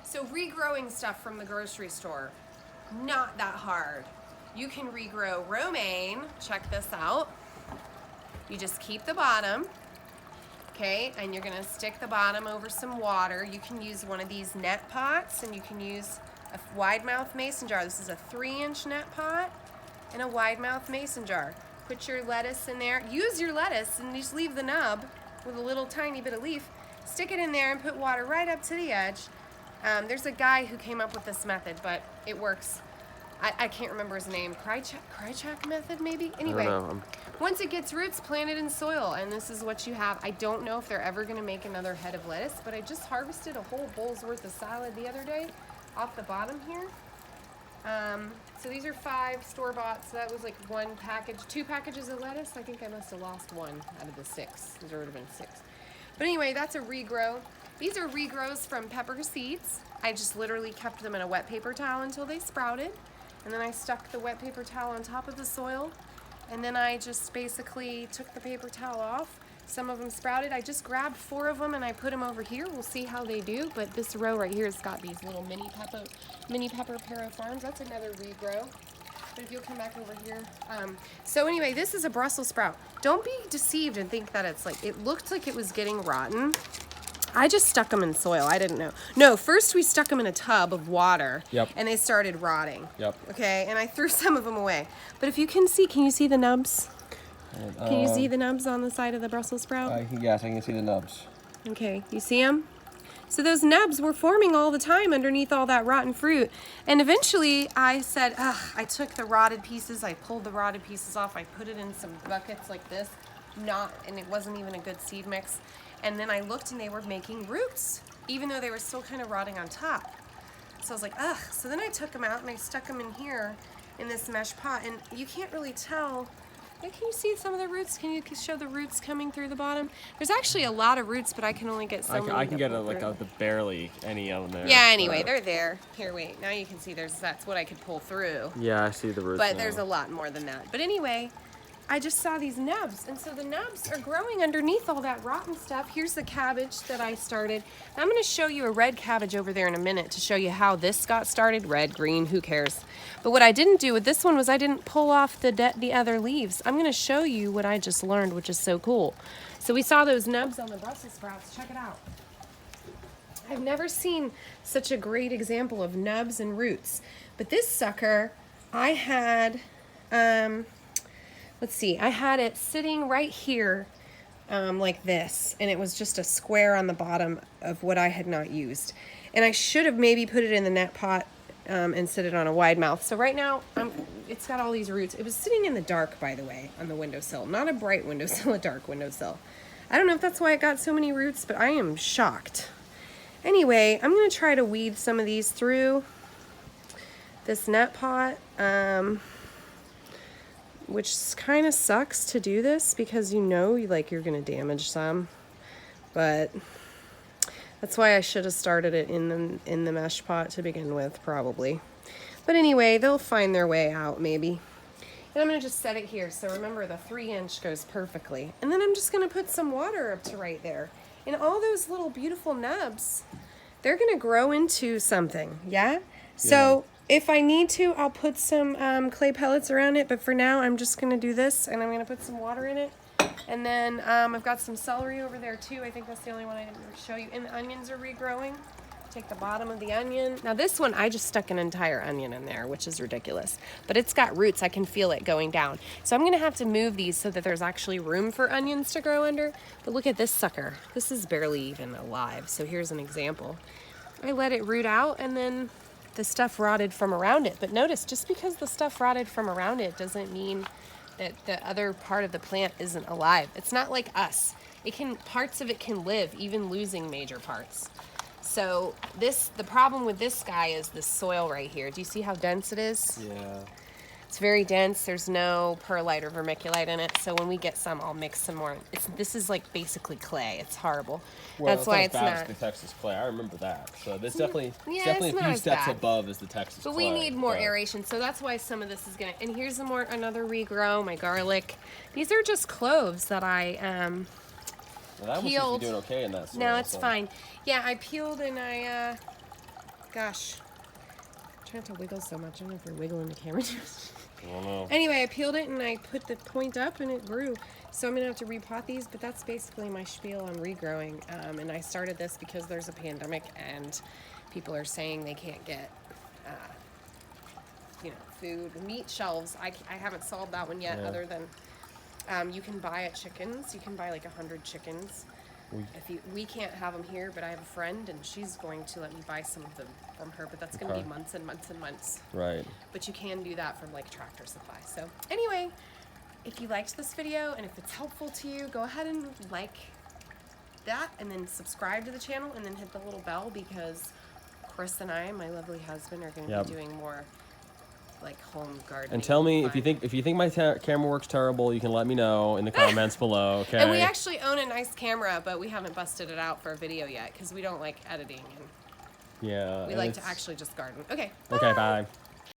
So regrowing stuff from the grocery store, not that hard. You can regrow romaine. Check this out. You just keep the bottom, okay, and you're gonna stick the bottom over some water. You can use one of these net pots, and you can use a wide mouth mason jar. This is a 3-inch net pot and a wide mouth mason jar. Put your lettuce in there. Use your lettuce and just leave the nub with a little tiny bit of leaf. Stick it in there and put water right up to the edge. There's a guy who came up with this method, but it works. I can't remember his name. Krychak method, maybe? Anyway, once it gets roots, plant it in soil, and this is what you have. I don't know if they're ever going to make another head of lettuce, but I just harvested a whole bowl's worth of salad the other day off the bottom here. So these are 5 store-bought, so that was like 1 package, 2 packages of lettuce. I think I must have lost 1 out of the 6. There would have been 6. But anyway, that's a regrow. These are regrows from pepper seeds. I just literally kept them in a wet paper towel until they sprouted. And then I stuck the wet paper towel on top of the soil. And then I just basically took the paper towel off. Some of them sprouted. I just grabbed 4 of them and I put them over here. We'll see how they do. But this row right here has got these little mini pepper para farms. That's another regrow. But if you'll come back over here. So anyway, this is a Brussels sprout. Don't be deceived and think that it's like, it looked like it was getting rotten. I just stuck them in soil. I didn't know. No, first we stuck them in a tub of water. Yep. And they started rotting. Yep. Okay, and I threw some of them away. But if you can you see the nubs? Can you see the nubs on the side of the Brussels sprout? Yes, I can see the nubs. Okay, you see them? So those nubs were forming all the time underneath all that rotten fruit. And eventually I said, I took the rotted pieces, I pulled the rotted pieces off, I put it in some buckets like this, and it wasn't even a good seed mix. And then I looked and they were making roots, even though they were still kind of rotting on top. So I was like, ugh. So then I took them out and I stuck them in here in this mesh pot. And you can't really tell. Can you see some of the roots? Can you show the roots coming through the bottom? There's actually a lot of roots, but I can only get so many. I can get barely any of them there. Yeah, anyway, they're there. Here, wait. Now you can see that's what I could pull through. Yeah, I see the roots But now. there's a lot more than that. But anyway, I just saw these nubs, and so the nubs are growing underneath all that rotten stuff. Here's the cabbage that I started. I'm going to show you a red cabbage over there in a minute to show you how this got started. Red, green, who cares? But what I didn't do with this one was I didn't pull off the other leaves. I'm going to show you what I just learned, which is so cool. So we saw those nubs on the Brussels sprouts. Check it out. I've never seen such a great example of nubs and roots. But this sucker, I had... let's see, I had it sitting right here like this, and it was just a square on the bottom of what I had not used. And I should have maybe put it in the net pot and set it on a wide mouth. So right now, it's got all these roots. It was sitting in the dark, by the way, on the windowsill. Not a bright windowsill, a dark windowsill. I don't know if that's why it got so many roots, but I am shocked. Anyway, I'm going to try to weed some of these through this net pot. Which kind of sucks to do this because you're going to damage some, but that's why I should have started it in the mesh pot to begin with, probably. But anyway, they'll find their way out maybe. And I'm going to just set it here. So remember, the 3-inch goes perfectly. And then I'm just going to put some water up to right there. And all those little beautiful nubs, they're going to grow into something. Yeah. So if I need to, I'll put some clay pellets around it, but for now, I'm just going to do this, and I'm going to put some water in it. And then I've got some celery over there, too. I think that's the only one I didn't show you. And the onions are regrowing. Take the bottom of the onion. Now, this one, I just stuck an entire onion in there, which is ridiculous. But it's got roots. I can feel it going down. So I'm going to have to move these so that there's actually room for onions to grow under. But look at this sucker. This is barely even alive. So here's an example. I let it root out, and then the stuff rotted from around it. But notice, just because the stuff rotted from around it doesn't mean that the other part of the plant isn't alive. It's not like us. Parts of it can live, even losing major parts. So the problem with this guy is the soil right here. Do you see how dense it is? Yeah. It's very dense. There's no perlite or vermiculite in it. So when we get some, I'll mix some more. This is like basically clay. It's horrible. Well, that's why it's not as bad not. as the Texas clay. I remember that. So this definitely it's a not few as steps bad. above as the Texas clay. But we need more aeration. So that's why some of this is gonna. And here's another regrow. My garlic. These are just cloves that I Well, that peeled. Seems to be doing okay in that soil. No, it's fine. Yeah, I peeled and I Gosh. I'm trying to wiggle so much. I don't know if we're wiggling the camera. I don't know. Anyway, I peeled it and I put the point up and it grew. So I'm going to have to repot these, but that's basically my spiel on regrowing. And I started this because there's a pandemic and people are saying they can't get, you know, food, meat shelves. I haven't solved that one yet, other than you can buy at chickens. You can buy like 100 chickens. We can't have them here, but I have a friend and she's going to let me buy some of them from her, but that's going to be months and months and months. Right. But you can do that from like Tractor Supply. So anyway, if you liked this video and if it's helpful to you, go ahead and like that and then subscribe to the channel and then hit the little bell, because Chris and I, my lovely husband, are going to be doing more like home gardening. And tell me if you think my camera works terrible, you can let me know in the comments below. Okay. And we actually own a nice camera, but we haven't busted it out for a video yet because we don't like editing and we like to actually just garden. Okay. Okay. Bye.